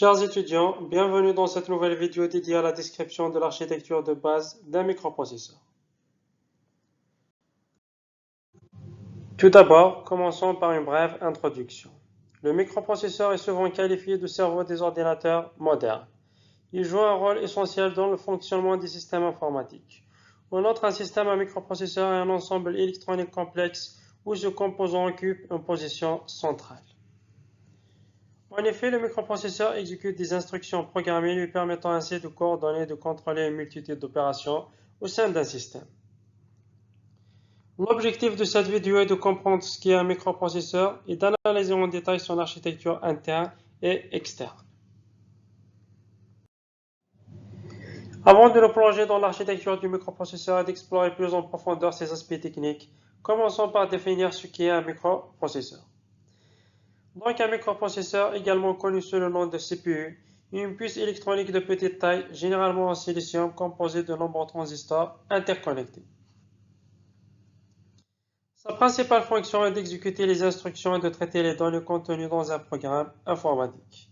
Chers étudiants, bienvenue dans cette nouvelle vidéo dédiée à la description de l'architecture de base d'un microprocesseur. Tout d'abord, commençons par une brève introduction. Le microprocesseur est souvent qualifié de cerveau des ordinateurs modernes. Il joue un rôle essentiel dans le fonctionnement des systèmes informatiques. En outre, un système à microprocesseur est un ensemble électronique complexe où ce composant occupe une position centrale. En effet, le microprocesseur exécute des instructions programmées lui permettant ainsi de coordonner et de contrôler une multitude d'opérations au sein d'un système. L'objectif de cette vidéo est de comprendre ce qu'est un microprocesseur et d'analyser en détail son architecture interne et externe. Avant de nous plonger dans l'architecture du microprocesseur et d'explorer plus en profondeur ses aspects techniques, commençons par définir ce qu'est un microprocesseur. Donc un microprocesseur, également connu sous le nom de CPU, est une puce électronique de petite taille, généralement en silicium, composée de nombreux transistors interconnectés. Sa principale fonction est d'exécuter les instructions et de traiter les données contenues dans un programme informatique.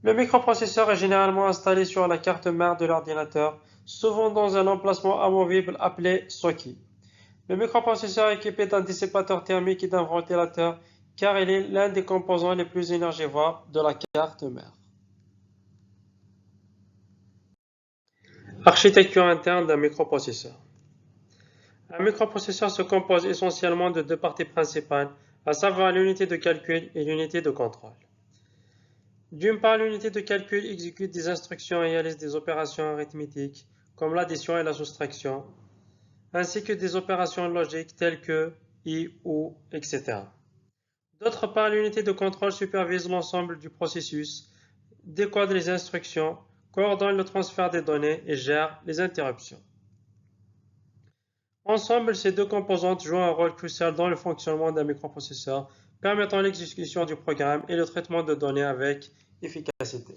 Le microprocesseur est généralement installé sur la carte mère de l'ordinateur, souvent dans un emplacement amovible appelé socket. Le microprocesseur est équipé d'un dissipateur thermique et d'un ventilateur car il est l'un des composants les plus énergivores de la carte mère. Architecture interne d'un microprocesseur. Un microprocesseur se compose essentiellement de deux parties principales, à savoir l'unité de calcul et l'unité de contrôle. D'une part, l'unité de calcul exécute des instructions et réalise des opérations arithmétiques, comme l'addition et la soustraction, ainsi que des opérations logiques telles que i, ou, etc. D'autre part, l'unité de contrôle supervise l'ensemble du processus, décode les instructions, coordonne le transfert des données et gère les interruptions. Ensemble, ces deux composantes jouent un rôle crucial dans le fonctionnement d'un microprocesseur, permettant l'exécution du programme et le traitement de données avec efficacité.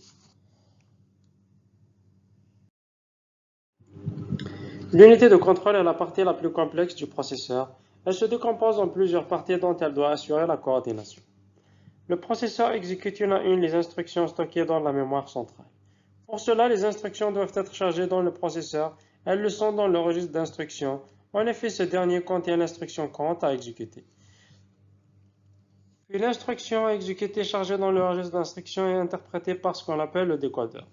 L'unité de contrôle est la partie la plus complexe du processeur. Elle se décompose en plusieurs parties dont elle doit assurer la coordination. Le processeur exécute une à une les instructions stockées dans la mémoire centrale. Pour cela, les instructions doivent être chargées dans le processeur. Elles le sont dans le registre d'instructions. En effet, ce dernier contient l'instruction count à exécuter. Puis l'instruction à exécuter chargée dans le registre d'instructions est interprétée par ce qu'on appelle le décodeur.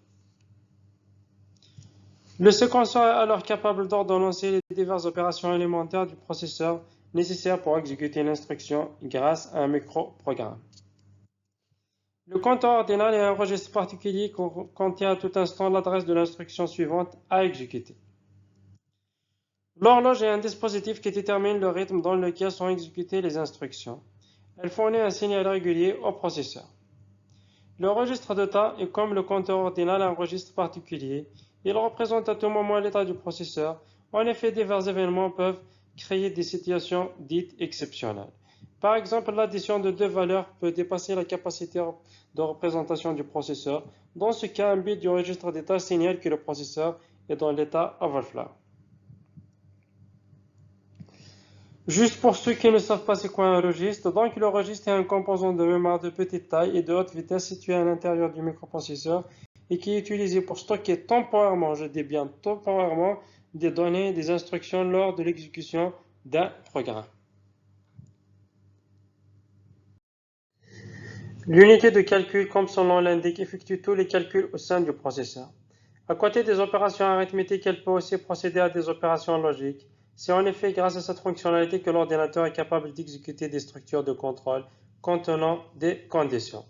Le séquenceur est alors capable d'ordonnancer les diverses opérations élémentaires du processeur nécessaires pour exécuter l'instruction grâce à un microprogramme. Le compteur ordinal est un registre particulier qui contient à tout instant l'adresse de l'instruction suivante à exécuter. L'horloge est un dispositif qui détermine le rythme dans lequel sont exécutées les instructions. Elle fournit un signal régulier au processeur. Le registre de temps est comme le compteur ordinal un registre particulier. Il représente à tout moment l'état du processeur. En effet, divers événements peuvent créer des situations dites exceptionnelles. Par exemple, l'addition de deux valeurs peut dépasser la capacité de représentation du processeur. Dans ce cas, un bit du registre d'état signale que le processeur est dans l'état overflow. Juste pour ceux qui ne savent pas c'est quoi un registre, donc le registre est un composant de mémoire de petite taille et de haute vitesse situé à l'intérieur du microprocesseur et qui est utilisé pour stocker temporairement, je dis bien temporairement, des données et des instructions lors de l'exécution d'un programme. L'unité de calcul, comme son nom l'indique, effectue tous les calculs au sein du processeur. À côté des opérations arithmétiques, elle peut aussi procéder à des opérations logiques. C'est en effet grâce à cette fonctionnalité que l'ordinateur est capable d'exécuter des structures de contrôle contenant des conditions.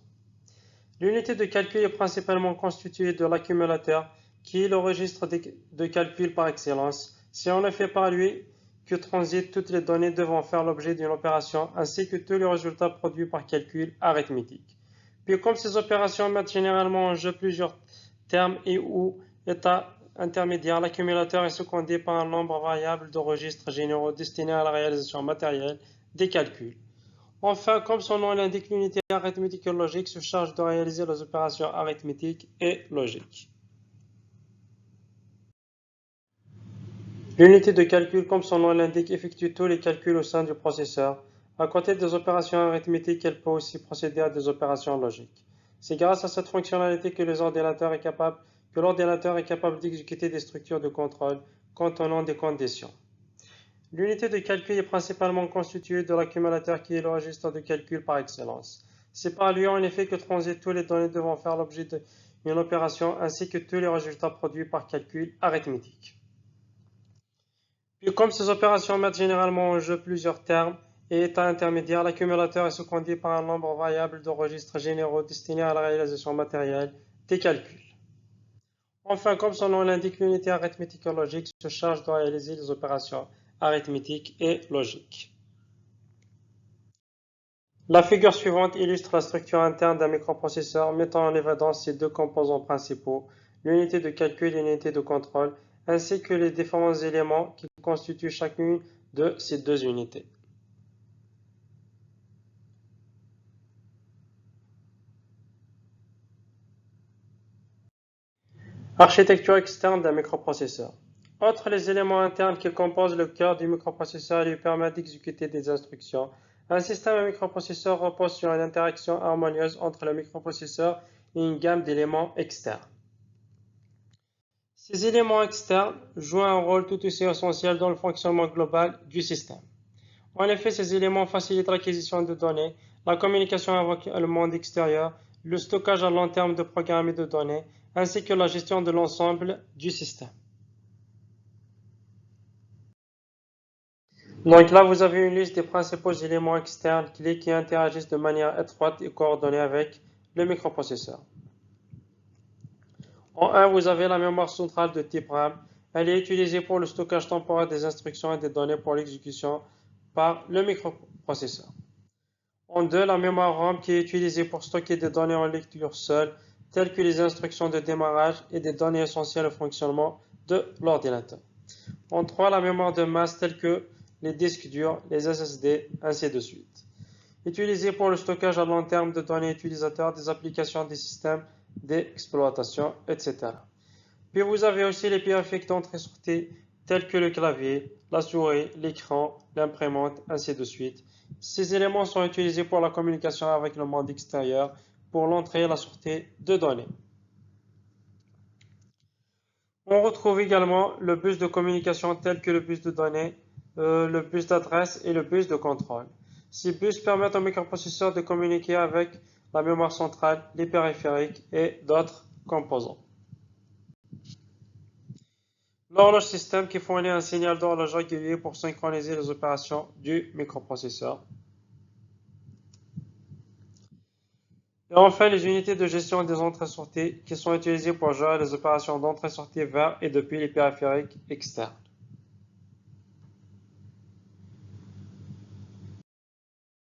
L'unité de calcul est principalement constituée de l'accumulateur, qui est le registre de calcul par excellence. C'est en effet par lui que transitent toutes les données devant faire l'objet d'une opération, ainsi que tous les résultats produits par calcul arithmétique. Puis comme ces opérations mettent généralement en jeu plusieurs termes et ou états intermédiaires, l'accumulateur est secondé par un nombre variable de registres généraux destinés à la réalisation matérielle des calculs. Enfin, comme son nom l'indique, l'unité arithmétique et logique se charge de réaliser les opérations arithmétiques et logiques. L'unité de calcul, comme son nom l'indique, effectue tous les calculs au sein du processeur. À côté des opérations arithmétiques, elle peut aussi procéder à des opérations logiques. C'est grâce à cette fonctionnalité que l'ordinateur est capable d'exécuter des structures de contrôle contenant des conditions. L'unité de calcul est principalement constituée de l'accumulateur qui est le registre de calcul par excellence. C'est par lui en effet que transitent toutes les données devant faire l'objet d'une opération ainsi que tous les résultats produits par calcul arithmétique. Puis comme ces opérations mettent généralement en jeu plusieurs termes et états intermédiaires, l'accumulateur est sous-conduit par un nombre variable de registres généraux destinés à la réalisation matérielle des calculs. Enfin, comme son nom l'indique, l'unité arithmétique et logique se charge de réaliser les opérations arithmétiques et logiques. La figure suivante illustre la structure interne d'un microprocesseur, mettant en évidence ses deux composants principaux, l'unité de calcul et l'unité de contrôle, ainsi que les différents éléments qui constituent chacune de ces deux unités. Architecture externe d'un microprocesseur. Outre les éléments internes qui composent le cœur du microprocesseur et lui permettent d'exécuter des instructions, un système microprocesseur repose sur une interaction harmonieuse entre le microprocesseur et une gamme d'éléments externes. Ces éléments externes jouent un rôle tout aussi essentiel dans le fonctionnement global du système. En effet, ces éléments facilitent l'acquisition de données, la communication avec le monde extérieur, le stockage à long terme de programmes et de données, ainsi que la gestion de l'ensemble du système. Donc là, vous avez une liste des principaux éléments externes clés qui interagissent de manière étroite et coordonnée avec le microprocesseur. En 1, vous avez la mémoire centrale de type RAM. Elle est utilisée pour le stockage temporaire des instructions et des données pour l'exécution par le microprocesseur. En 2, la mémoire RAM qui est utilisée pour stocker des données en lecture seule, telles que les instructions de démarrage et des données essentielles au fonctionnement de l'ordinateur. En 3, la mémoire de masse telle que les disques durs, les SSD, ainsi de suite. Utilisée pour le stockage à long terme de données utilisateurs, des applications des systèmes d'exploitation, etc. Puis vous avez aussi les périphériques d'entrée-sortie tels que le clavier, la souris, l'écran, l'imprimante, ainsi de suite. Ces éléments sont utilisés pour la communication avec le monde extérieur, pour l'entrée et la sortie de données. On retrouve également le bus de communication tel que le bus de données, le bus d'adresse et le bus de contrôle. Ces bus permettent au microprocesseur de communiquer avec la mémoire centrale, les périphériques et d'autres composants. L'horloge système qui fournit un signal d'horloge régulier pour synchroniser les opérations du microprocesseur. Et enfin, les unités de gestion des entrées-sorties qui sont utilisées pour gérer les opérations d'entrée-sortie vers et depuis les périphériques externes.